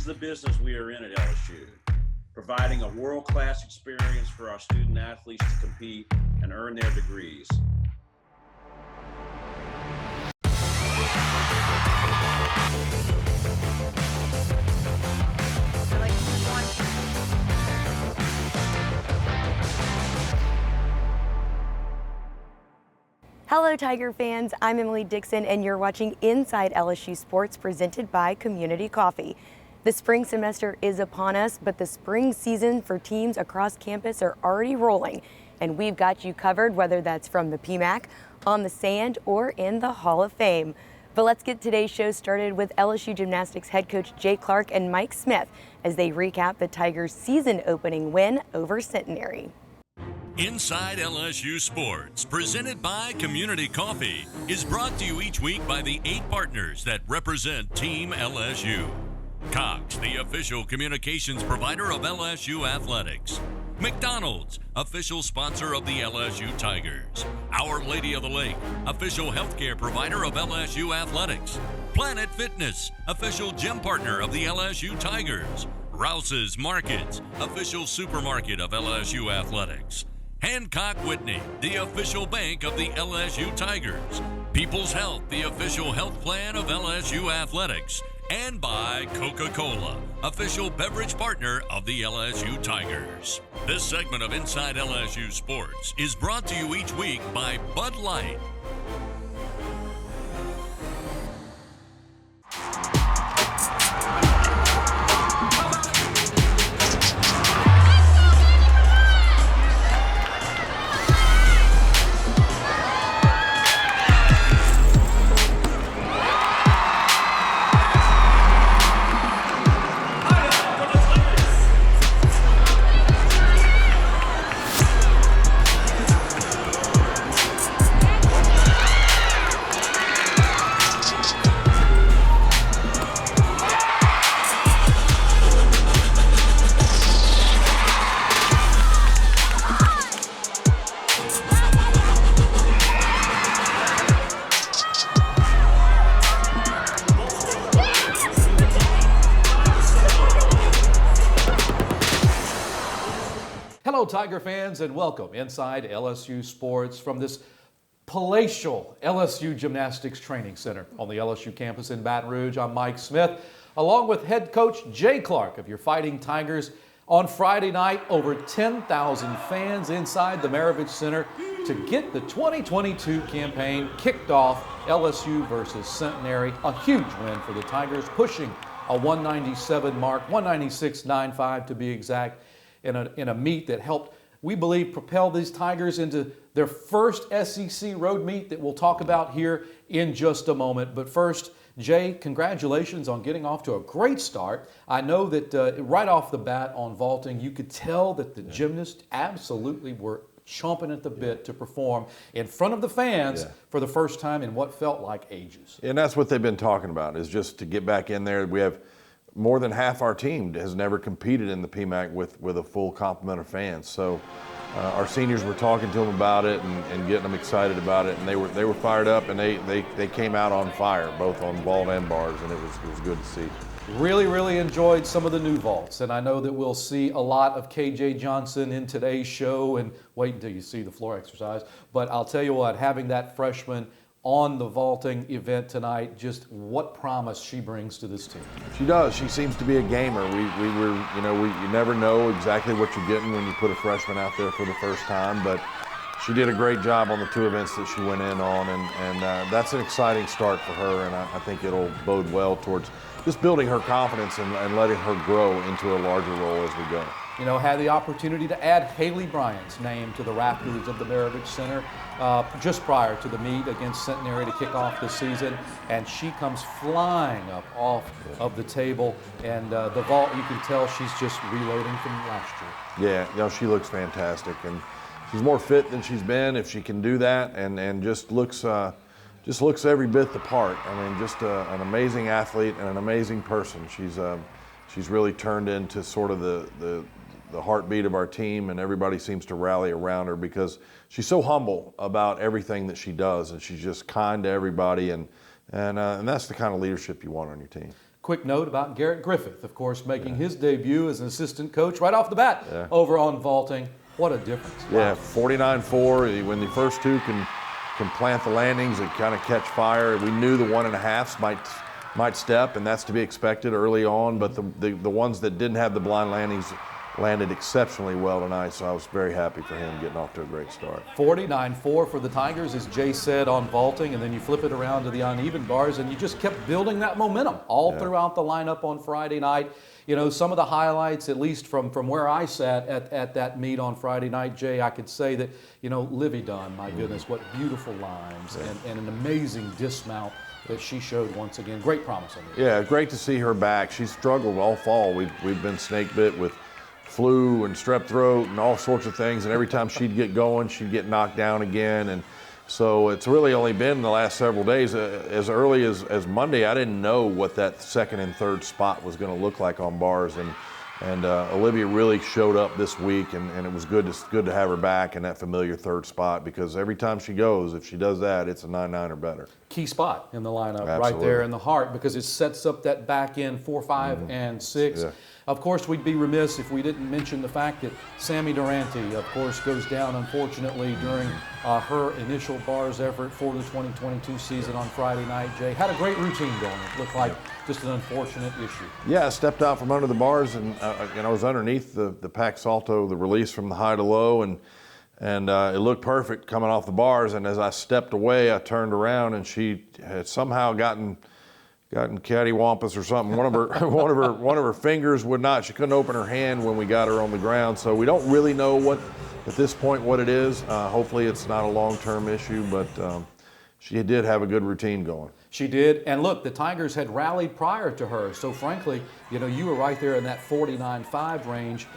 the business we are in at LSU, providing a world-class experience for our student athletes to compete and earn their degrees. Hello Tiger fans, I'm Emily Dixon and you're watching Inside LSU Sports presented by Community Coffee. The spring semester is upon us, but the spring season for teams across campus are already rolling, and we've got you covered whether that's from the PMAC, on the sand, or in the Hall of Fame. But let's get today's show started with LSU Gymnastics head coach Jay Clark and Mike Smith as they recap the Tigers' season opening win over Centenary. Inside LSU Sports, presented by Community Coffee, is brought to you each week by the 8 partners that represent Team LSU. Cox, the official communications provider of LSU Athletics. McDonald's, official sponsor of the LSU Tigers. Our Lady of the Lake, official healthcare provider of LSU Athletics. Planet Fitness, official gym partner of the LSU Tigers. Rouse's Markets, official supermarket of LSU Athletics. Hancock Whitney, the official bank of the LSU Tigers. People's Health, the official health plan of LSU Athletics. And by Coca-Cola, official beverage partner of the LSU Tigers. This segment of Inside LSU Sports is brought to you each week by Bud Light. Hello Tiger fans and welcome inside LSU Sports from this palatial LSU Gymnastics Training Center on the LSU campus in Baton Rouge. I'm Mike Smith along with head coach Jay Clark of your Fighting Tigers. On Friday night, over 10,000 fans inside the Maravich Center to get the 2022 campaign kicked off. LSU versus Centenary, a huge win for the Tigers, pushing a 197 mark, 196.95 to be exact, in a meet that helped, we believe, propel these Tigers into their first SEC road meet that we'll talk about here in just a moment. But first, Jay, congratulations on getting off to a great start. I know that right off the bat on vaulting, you could tell that the gymnasts absolutely were chomping at the bit to perform in front of the fans for the first time in what felt like ages. And that's what they've been talking about, is just to get back in there. We have more than half our team has never competed in the PMAC with a full complement of fans. So our seniors were talking to them about it and getting them excited about it, and they were fired up, and they came out on fire, both on vault and bars, and it was good to see. Really enjoyed some of the new vaults, and I know that we'll see a lot of KJ Johnson in today's show, and wait until you see the floor exercise. But I'll tell you what, having that freshman on the vaulting event tonight, just what promise she brings to this team. She does. She seems to be a gamer. You never know exactly what you're getting when you put a freshman out there for the first time, but she did a great job on the 2 events that she went in on, and that's an exciting start for her, and I think it'll bode well towards just building her confidence and letting her grow into a larger role as we go. You know, had the opportunity to add Haley Bryant's name to the Raptors of the Maravich Center just prior to the meet against Centenary to kick off the season, and she comes flying up off of the table, and the vault, you can tell she's just reloading from last year. Yeah, she looks fantastic, and she's more fit than she's been if she can do that, and just looks every bit the part. I mean, just an amazing athlete and an amazing person. She's really turned into sort of the heartbeat of our team, and everybody seems to rally around her because she's so humble about everything that she does, and she's just kind to everybody, and that's the kind of leadership you want on your team. Of quick note about Garrett Griffith, of course, making his debut as an assistant coach right off the bat over on vaulting. What a difference. Yeah, 49-4. When the first two can plant the landings and kind of catch fire, we knew the 1.5s might step, and that's to be expected early on, but the ones that didn't have the blind landings landed exceptionally well tonight, so I was very happy for him getting off to a great start. 49-4 for the Tigers, as Jay said, on vaulting, and then you flip it around to the uneven bars, and you just kept building that momentum all throughout the lineup on Friday night. You know, some of the highlights, at least from where I sat at that meet on Friday night, Jay, I could say that, you know, Livy Dunn, my goodness, what beautiful lines and an amazing dismount that she showed once again. Great promise on the Yeah, great to see her back. She's struggled all fall. We've been snake bit with flu and strep throat and all sorts of things, and every time she'd get going, she'd get knocked down again. And so it's really only been the last several days. As early as Monday, I didn't know what that second and third spot was going to look like on bars, and Olivia really showed up this week, and it was good to have her back in that familiar third spot, because every time she goes, if she does that, it's a 9-9 or better. key spot in the lineup. Absolutely. Right there in the heart, because it sets up that back end 4, 5, and 6. Yeah. Of course, we'd be remiss if we didn't mention the fact that Sammy Durante, of course, goes down unfortunately during her initial bars effort for the 2022 season on Friday night. Jay had a great routine going. It looked like just an unfortunate issue. Yeah, I stepped out from under the bars, and I was underneath the Pac Salto, the release from the high to low, and it looked perfect coming off the bars. And as I stepped away, I turned around, and she had somehow gotten cattywampus or something. One of her fingers would not. She couldn't open her hand when we got her on the ground. So we don't really know at this point what it is. Hopefully it's not a long-term issue, but she did have a good routine going. She did, and look, the Tigers had rallied prior to her, so frankly, you know, you were right there in that 49-5 range,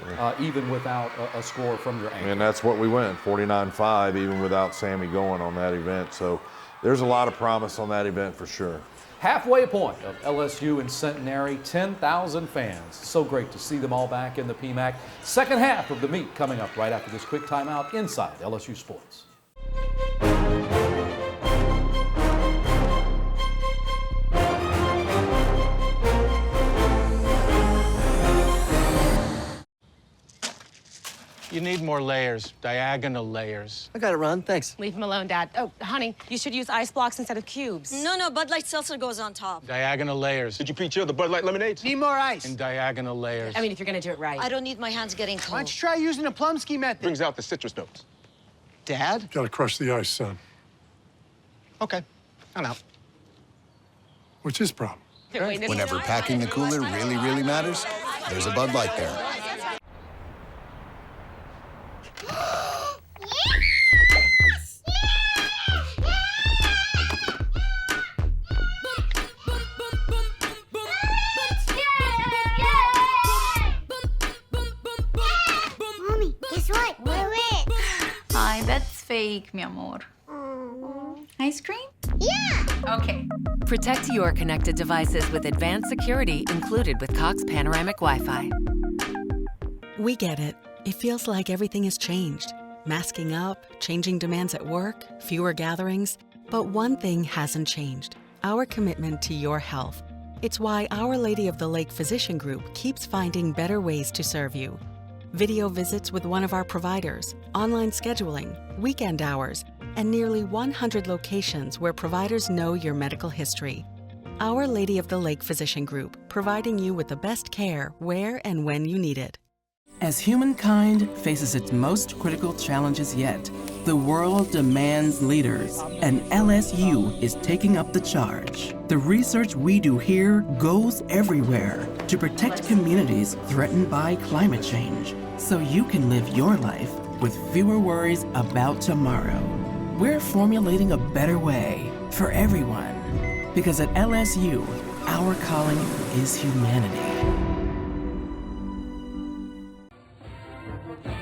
even without a score from your anchor. And that's what we went, 49-5, even without Sammy going on that event. So there's a lot of promise on that event for sure. Halfway point of LSU and Centenary, 10,000 fans. So great to see them all back in the PMAC. Second half of the meet coming up right after this quick timeout inside LSU Sports. You need more layers, diagonal layers. I got it, Ron. Thanks. Leave him alone, Dad. Oh, honey, you should use ice blocks instead of cubes. No, Bud Light Seltzer goes on top. Diagonal layers. Did you pre-chill the Bud Light lemonades? Need more ice. And diagonal layers. I mean, if you're gonna do it right. I don't need my hands getting cold. Why don't you try using the Plumsky method? Brings out the citrus notes. Dad? Gotta crush the ice, son. Okay, I'm out. What's his problem? Whenever packing the cooler really matters, there's a Bud Light there. Mommy, guess what? We're lit. Hi, that's fake, mi amor. Ice cream? Yeah! Okay. Protect your connected devices with advanced security included with Cox Panoramic Wi-Fi. We get it. It feels like everything has changed. Masking up, changing demands at work, fewer gatherings. But one thing hasn't changed: our commitment to your health. It's why Our Lady of the Lake Physician Group keeps finding better ways to serve you. Video visits with one of our providers, online scheduling, weekend hours, and nearly 100 locations where providers know your medical history. Our Lady of the Lake Physician Group, providing you with the best care where and when you need it. As humankind faces its most critical challenges yet, the world demands leaders, and LSU is taking up the charge. The research we do here goes everywhere to protect communities threatened by climate change, so you can live your life with fewer worries about tomorrow. We're formulating a better way for everyone, because at LSU, our calling is humanity.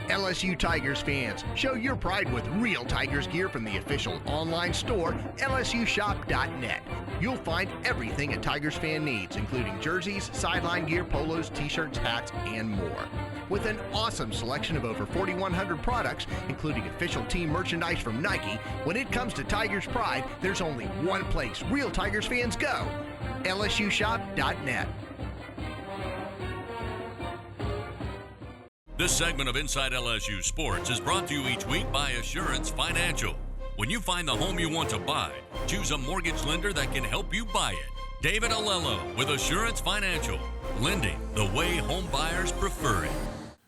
LSU Tigers fans, show your pride with real Tigers gear from the official online store, lsushop.net. You'll find everything a Tigers fan needs, including jerseys, sideline gear, polos, t-shirts, hats, and more. With an awesome selection of over 4,100 products, including official team merchandise from Nike, when it comes to Tigers pride, there's only one place real Tigers fans go: lsushop.net. This segment of Inside LSU Sports is brought to you each week by Assurance Financial. When you find the home you want to buy, choose a mortgage lender that can help you buy it. David Alello with Assurance Financial. Lending the way home buyers prefer it.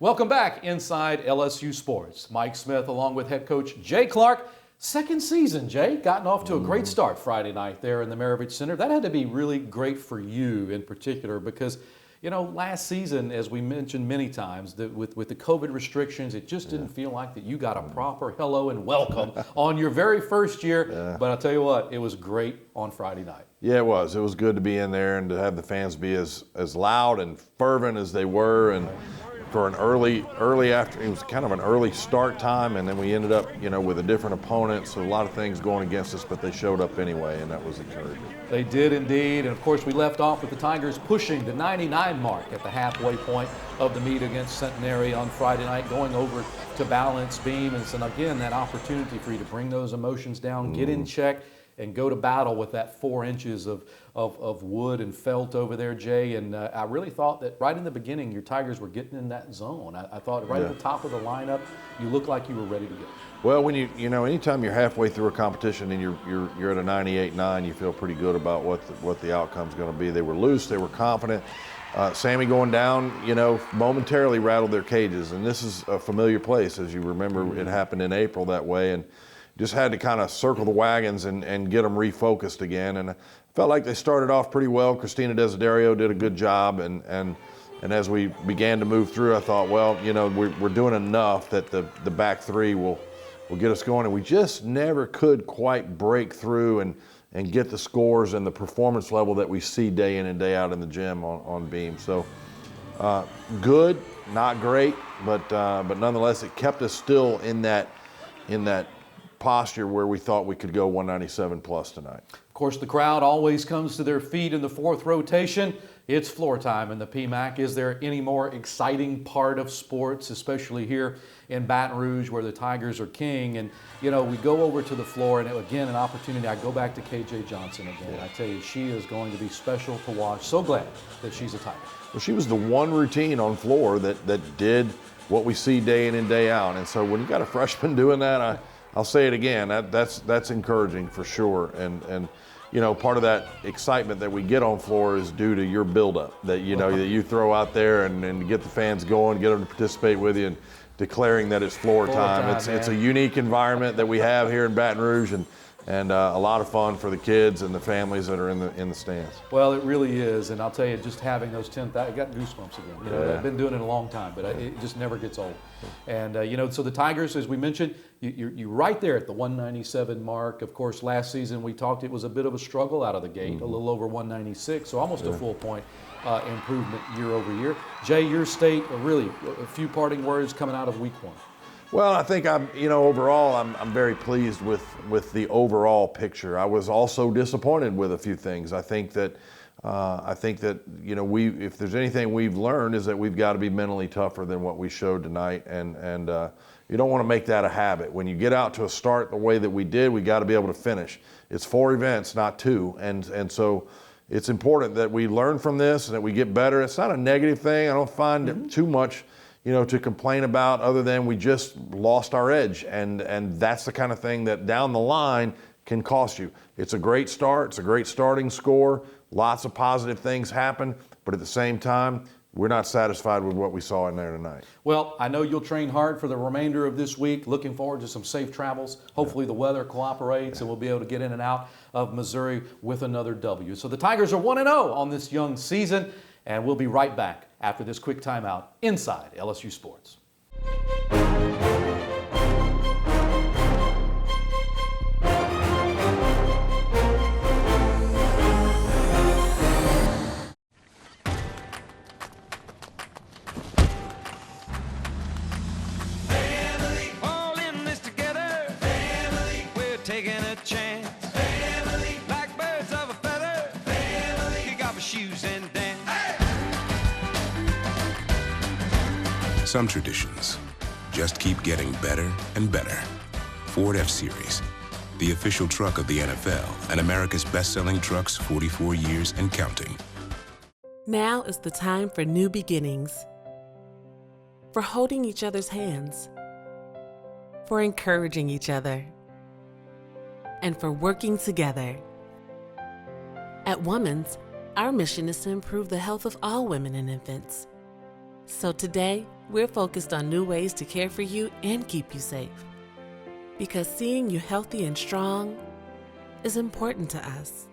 Welcome back inside LSU Sports. Mike Smith along with head coach Jay Clark. Second season, Jay, gotten off to a great start Friday night there in the Maravich Center. That had to be really great for you in particular because, you know, last season, as we mentioned many times, with the COVID restrictions, it just didn't feel like that you got a proper hello and welcome on your very first year. But I'll tell you what, it was great on Friday night. Yeah, it was. It was good to be in there and to have the fans be as loud and fervent as they were. And for an early after, it was kind of an early start time, and then we ended up, you know, with a different opponent, so a lot of things going against us, but they showed up anyway, and that was encouraging. They did indeed, and of course we left off with the Tigers pushing the 99 mark at the halfway point of the meet against Centenary on Friday night, going over to balance beam, and again, that opportunity for you to bring those emotions down, get in check, and go to battle with that 4 inches of wood and felt over there, Jay. And I really thought that right in the beginning, your Tigers were getting in that zone. I thought right at the top of the lineup, you looked like you were ready to go. Well, when you know, anytime you're halfway through a competition and you're at a 98-9, you feel pretty good about what the outcome's going to be. They were loose, they were confident. Sammy going down, you know, momentarily rattled their cages, and this is a familiar place, as you remember. It happened in April that way, and just had to kind of circle the wagons and get them refocused again. And I felt like they started off pretty well. Christina Desiderio did a good job, and as we began to move through, I thought, well, you know, we're doing enough that the back three will get us going. And we just never could quite break through and get the scores and the performance level that we see day in and day out in the gym on beam. So good, not great, but nonetheless, it kept us still in that posture where we thought we could go 197 plus tonight. Of course, the crowd always comes to their feet in the fourth rotation. It's floor time in the PMAC. Is there any more exciting part of sports, especially here in Baton Rouge where the Tigers are king? And, you know, we go over to the floor, and again, an opportunity. I go back to KJ Johnson again. I tell you, she is going to be special to watch. So glad that she's a Tiger. Well, she was the one routine on floor that did what we see day in and day out. And so when you got a freshman doing that, I'll say it again, that's encouraging for sure. And you know, part of that excitement that we get on floor is due to your buildup that, you know, that you throw out there and get the fans going, get them to participate with you, and declaring that it's floor time. It's a unique environment that we have here in Baton Rouge, and a lot of fun for the kids and the families that are in the stands. Well, it really is, and I'll tell you, just having those 10,000, I got goosebumps again. You know, I've been doing it a long time, but it just never gets old. And you know, so the Tigers, as we mentioned, you're right there at the 197 mark. Of course, last season we talked, it was a bit of a struggle out of the gate, a little over 196, so almost a full point improvement year over year. Jay, your state, really a few parting words coming out of week one. Well, I think overall I'm very pleased with the overall picture. I was also disappointed with a few things. I think that you know, if there's anything we've learned is that we've got to be mentally tougher than what we showed tonight, and you don't want to make that a habit. When you get out to a start the way that we did, we got to be able to finish. It's 4 events, not 2, and so it's important that we learn from this and that we get better. It's not a negative thing. I don't find too much, you know, to complain about, other than we just lost our edge, and that's the kind of thing that down the line can cost you. It's a great start. It's a great starting score. Lots of positive things happen, but at the same time, we're not satisfied with what we saw in there tonight. Well, I know you'll train hard for the remainder of this week. Looking forward to some safe travels. Hopefully the weather cooperates and we'll be able to get in and out of Missouri with another W. So the Tigers are 1-0 on this young season, and we'll be right back after this quick timeout inside LSU Sports. Some traditions just keep getting better and better. Ford F-Series, the official truck of the NFL and America's best-selling trucks 44 years and counting. Now is the time for new beginnings. for holding each other's hands, for encouraging each other, and for working together. At Women's, our mission is to improve the health of all women and infants. So today, we're focused on new ways to care for you and keep you safe. Because seeing you healthy and strong is important to us.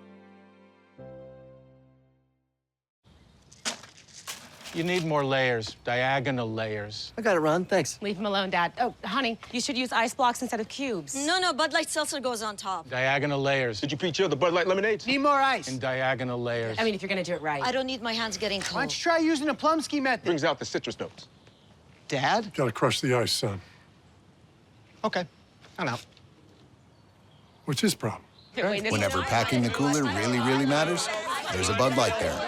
You need more layers, diagonal layers. I got it, Ron. Thanks. Leave him alone, Dad. Oh, honey, you should use ice blocks instead of cubes. No, Bud Light Seltzer goes on top. Diagonal layers. Did you pre-chill the Bud Light lemonades? Need more ice. And diagonal layers. I mean, if you're gonna do it right. I don't need my hands getting cold. Why don't you try using the Plumsky method? Brings out the citrus notes. Dad? Gotta crush the ice, son. Okay, I'm out. What's his problem? Whenever packing the cooler really matters, there's a Bud Light there.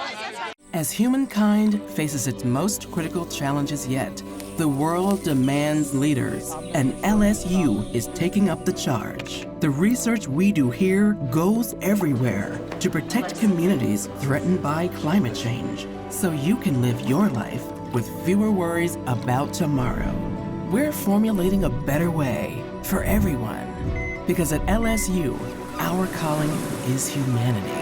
As humankind faces its most critical challenges yet, the world demands leaders, and LSU is taking up the charge. The research we do here goes everywhere to protect communities threatened by climate change, so you can live your life with fewer worries about tomorrow. We're formulating a better way for everyone, because at LSU, our calling is humanity.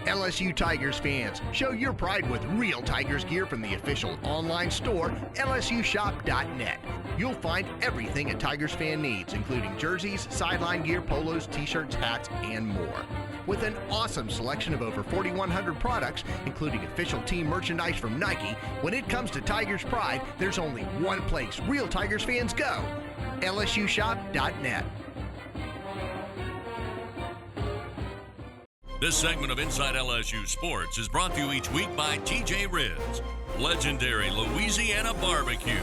LSU Tigers fans, show your pride with real Tigers gear from the official online store, LSUshop.net. You'll find everything a Tigers fan needs, including jerseys, sideline gear, polos, t-shirts, hats, and more. With an awesome selection of over 4,100 products, including official team merchandise from Nike, when it comes to Tigers pride, there's only one place real Tigers fans go, LSUshop.net. This segment of Inside LSU Sports is brought to you each week by TJ Rizz, legendary Louisiana barbecue.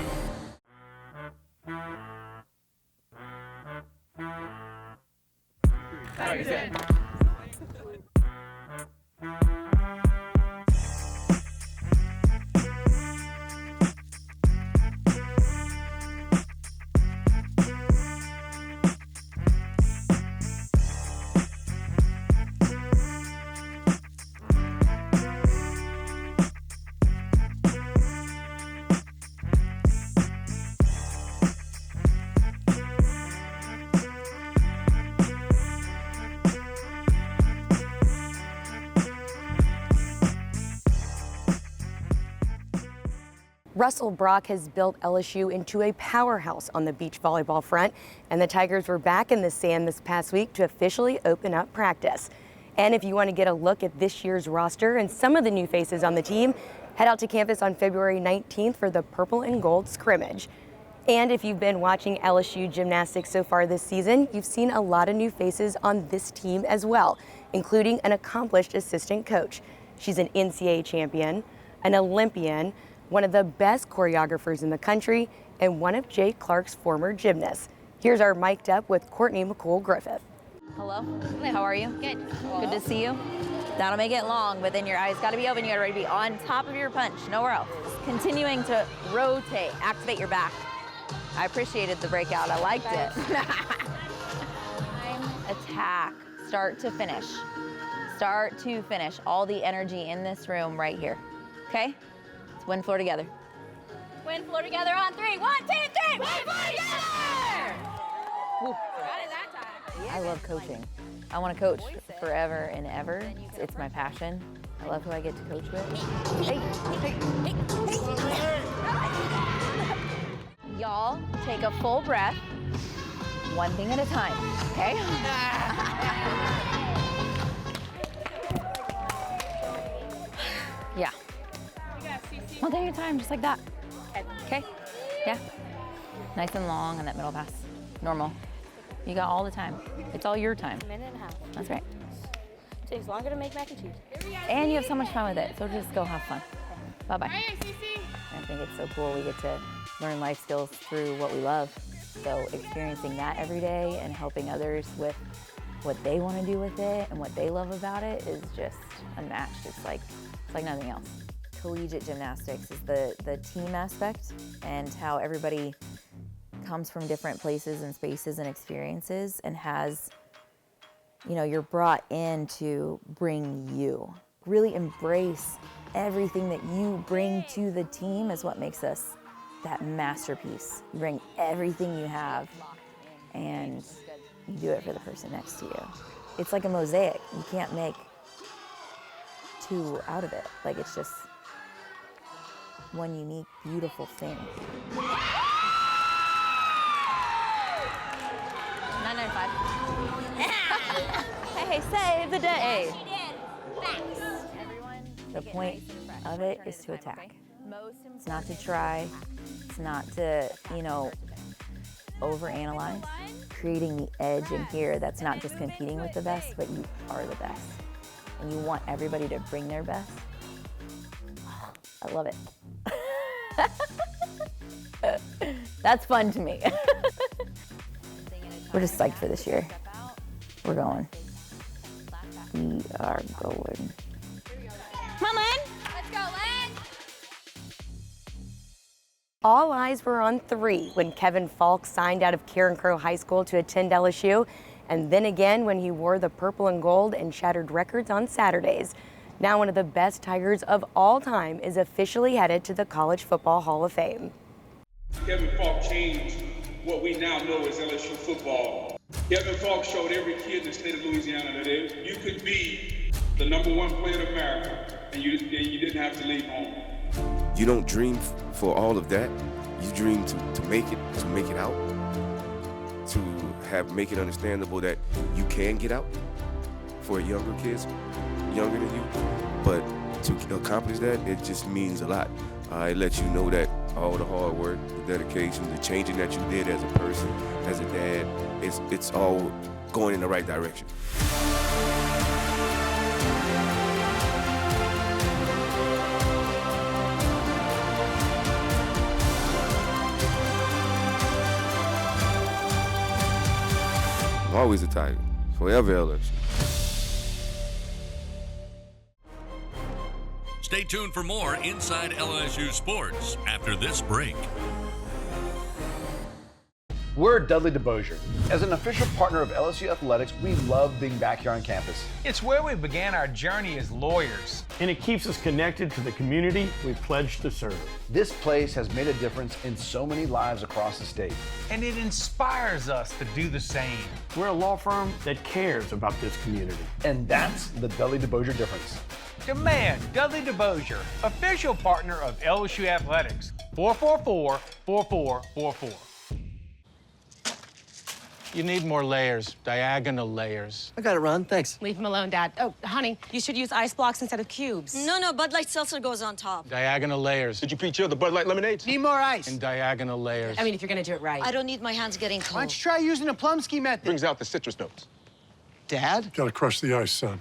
Russell Brock has built LSU into a powerhouse on the beach volleyball front, and the Tigers were back in the sand this past week to officially open up practice. And if you want to get a look at this year's roster and some of the new faces on the team, head out to campus on February 19th for the Purple and Gold scrimmage. And if you've been watching LSU Gymnastics so far this season, you've seen a lot of new faces on this team as well, including an accomplished assistant coach. She's an NCAA champion, an Olympian, one of the best choreographers in the country, and one of Jay Clark's former gymnasts. Here's our mic'd up with Courney McCool Griffeth. Hello, how are you? Good. Good to see you. That'll make it long, but then your eyes gotta be open. You gotta ready to be on top of your punch, nowhere else. Continuing to rotate, activate your back. I appreciated the breakout, I liked it. Attack, start to finish. Start to finish. All the energy in this room right here, okay? Let's wind floor together. Wind floor together on 3. 1, 2, 3. Wind floor together! Woo. Got it that time. I love coaching. I want to coach forever and ever. It's my passion. I love who I get to coach with. Hey. Y'all take a full breath, one thing at a time, okay? Yeah. One thing at a time, just like that. Okay? Yeah. Nice and long on that middle pass. Normal. You got all the time. It's all your time. A minute and a half. That's right. Takes longer to make mac and cheese. And you have so much fun with it, so just go have fun. Bye-bye. I think it's so cool we get to learn life skills through what we love. So experiencing that every day and helping others with what they want to do with it and what they love about it is just unmatched. It's like nothing else. Collegiate gymnastics is the team aspect and how everybody comes from different places and spaces and experiences and has, you know, you're brought in to bring you. Really embrace everything that you bring to the team is what makes us that masterpiece. You bring everything you have and you do it for the person next to you. It's like a mosaic. You can't make two out of it. Like, it's just one unique, beautiful thing. 995. Hey, save the day. The point of it is to attack. It's not to try. It's not to, overanalyze. Creating the edge in here that's not just competing with the best, but you are the best. And you want everybody to bring their best. I love it. That's fun to me. We're just psyched for this year. We're going. We are going. Come on, Lynn. Let's go, Lynn. All eyes were on 3 when Kevin Faulk signed out of Karen Crowe High School to attend LSU, and then again when he wore the purple and gold and shattered records on Saturdays. Now one of the best Tigers of all time is officially headed to the College Football Hall of Fame. Kevin Faulk changed what we now know as LSU football. Kevin Faulk showed every kid in the state of Louisiana that you could be the #1 player in America, and you didn't have to leave home. You don't dream for all of that. You dream to make it out, to make it understandable that you can get out for younger kids, younger than you. But to accomplish that, it just means a lot. It lets you know that all the hard work, the dedication, the changing that you did as a person, as a dad, it's all going in the right direction. Always a Tiger, forever LSU. Stay tuned for more Inside LSU Sports after this break. We're Dudley DeBosier. As an official partner of LSU Athletics, we love being back here on campus. It's where we began our journey as lawyers. And it keeps us connected to the community we pledge to serve. This place has made a difference in so many lives across the state. And it inspires us to do the same. We're a law firm that cares about this community. And that's the Dudley DeBosier difference. Demand Dudley DeBosier, official partner of LSU Athletics. 444-4444. You need more layers, diagonal layers. I got it, Ron. Thanks. Leave him alone, Dad. Oh, honey, you should use ice blocks instead of cubes. No, Bud Light Seltzer goes on top. Diagonal layers. Did you pre-chill the Bud Light lemonades? Need more ice. And diagonal layers. I mean, if you're gonna do it right. I don't need my hands getting cold. Why don't you try using a Plumsky method? Brings out the citrus notes. Dad? Gotta crush the ice, son.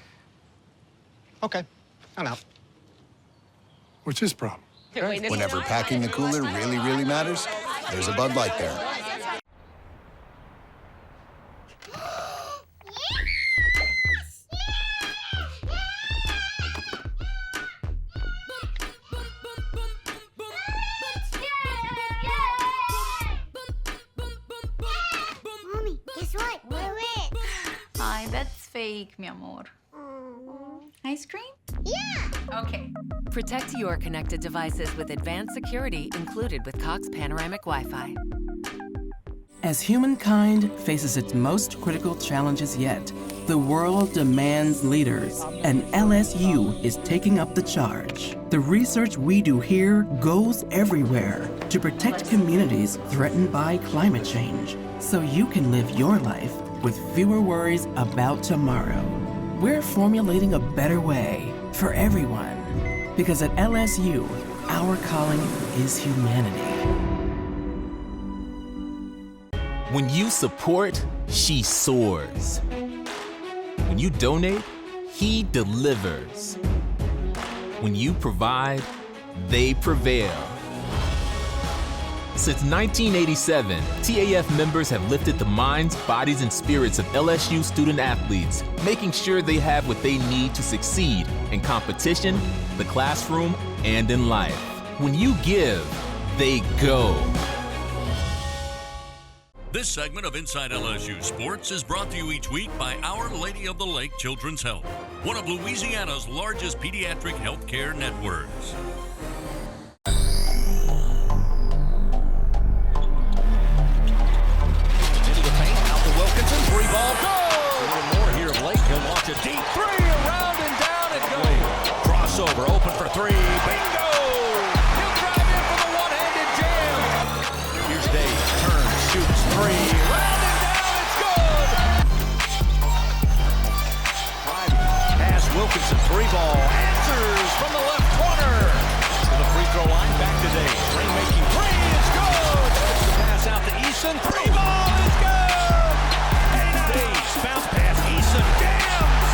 Okay, I'm out. What's his problem? Whenever packing the cooler really matters, there's a Bud Light there. Hi, that's fake, mi amor. Ice cream? Yeah! Okay. Protect your connected devices with advanced security included with Cox Panoramic Wi-Fi. As humankind faces its most critical challenges yet, the world demands leaders, and LSU is taking up the charge. The research we do here goes everywhere to protect communities threatened by climate change, so you can live your life with fewer worries about tomorrow. We're formulating a better way for everyone, because at LSU, our calling is humanity. When you support, she soars. When you donate, he delivers. When you provide, they prevail. Since 1987, TAF members have lifted the minds, bodies, and spirits of LSU student athletes, making sure they have what they need to succeed in competition, the classroom, and in life. When you give, they go. This segment of Inside LSU Sports is brought to you each week by Our Lady of the Lake Children's Health. one of Louisiana's largest pediatric healthcare networks. Into the paint, out to Wilkinson, 3-ball, go! A little more here of late. He'll launch a deep three, around and down and go. Crossover, open for three, bingo! He'll drive in for the one-handed jam. Here's Dave, turns, shoots three, round and down, it's good! Driving, pass Wilkinson, 3-ball, answers from the left corner. To the free throw line, back to Dave. Rainmaking three, it's good! The pass out to Eason, 3-ball, it's good! And Dave's bounce pass, Eason, jams!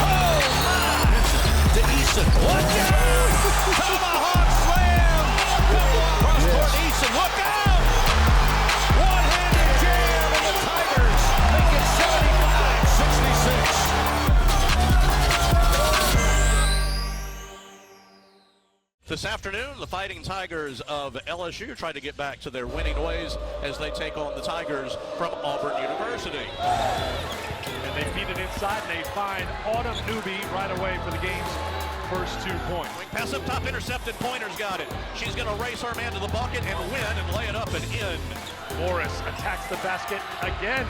Oh my! To Eason, watch out! Tomahawk slam! Cross court, Eason, look out! One-handed jam, and the Tigers make it 75-66. This afternoon, the Fighting Tigers of LSU try to get back to their winning ways as they take on the Tigers from Auburn University. And they feed it inside, and they find Autumn Newby right away for the game's first 2 points. Pass up top, intercepted, Pointer's got it. She's going to race her man to the bucket and win and lay it up and in. Morris attacks the basket again.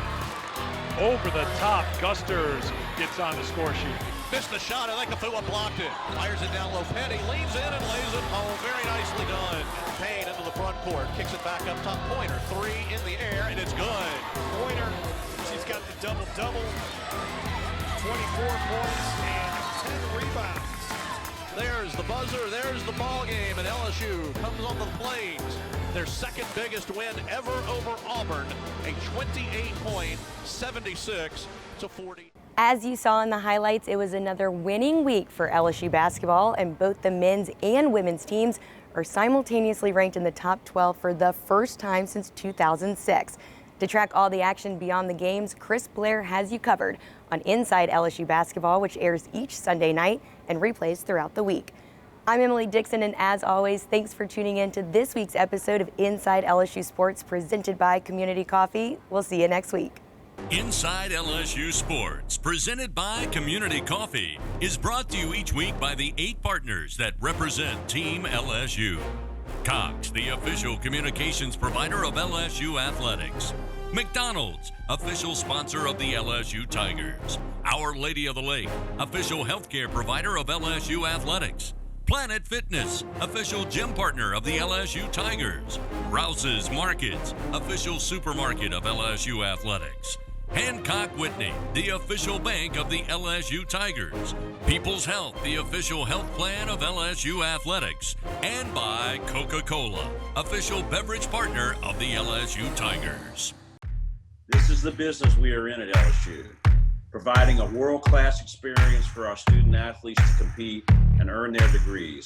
Over the top, Gusters gets on the score sheet. Missed the shot, I think Afua blocked it. Fires it down low, Petty leans in and lays it home. Very nicely done. Payne into the front court, kicks it back up top. Pointer, three in the air, and it's good. Pointer, she's got the double-double, 24 points and 10 rebounds. There's the buzzer, there's the ball game, and LSU comes on the Plains. Their second biggest win ever over Auburn, a 28-point, 76-40. As you saw in the highlights, it was another winning week for LSU basketball, and both the men's and women's teams are simultaneously ranked in the top 12 for the first time since 2006. To track all the action beyond the games, Chris Blair has you covered on Inside LSU Basketball, which airs each Sunday night and replays throughout the week. I'm Emily Dixon, and as always, thanks for tuning in to this week's episode of Inside LSU Sports, presented by Community Coffee. We'll see you next week. Inside LSU Sports, presented by Community Coffee, is brought to you each week by the 8 partners that represent Team LSU. Cox, the official communications provider of LSU Athletics. McDonald's, official sponsor of the LSU Tigers. Our Lady of the Lake, official healthcare provider of LSU Athletics. Planet Fitness, official gym partner of the LSU Tigers. Rouse's Markets, official supermarket of LSU Athletics. Hancock Whitney, the official bank of the LSU Tigers. People's Health, the official health plan of LSU Athletics. And by Coca-Cola, official beverage partner of the LSU Tigers. This is the business we are in at LSU, providing a world-class experience for our student athletes to compete and earn their degrees.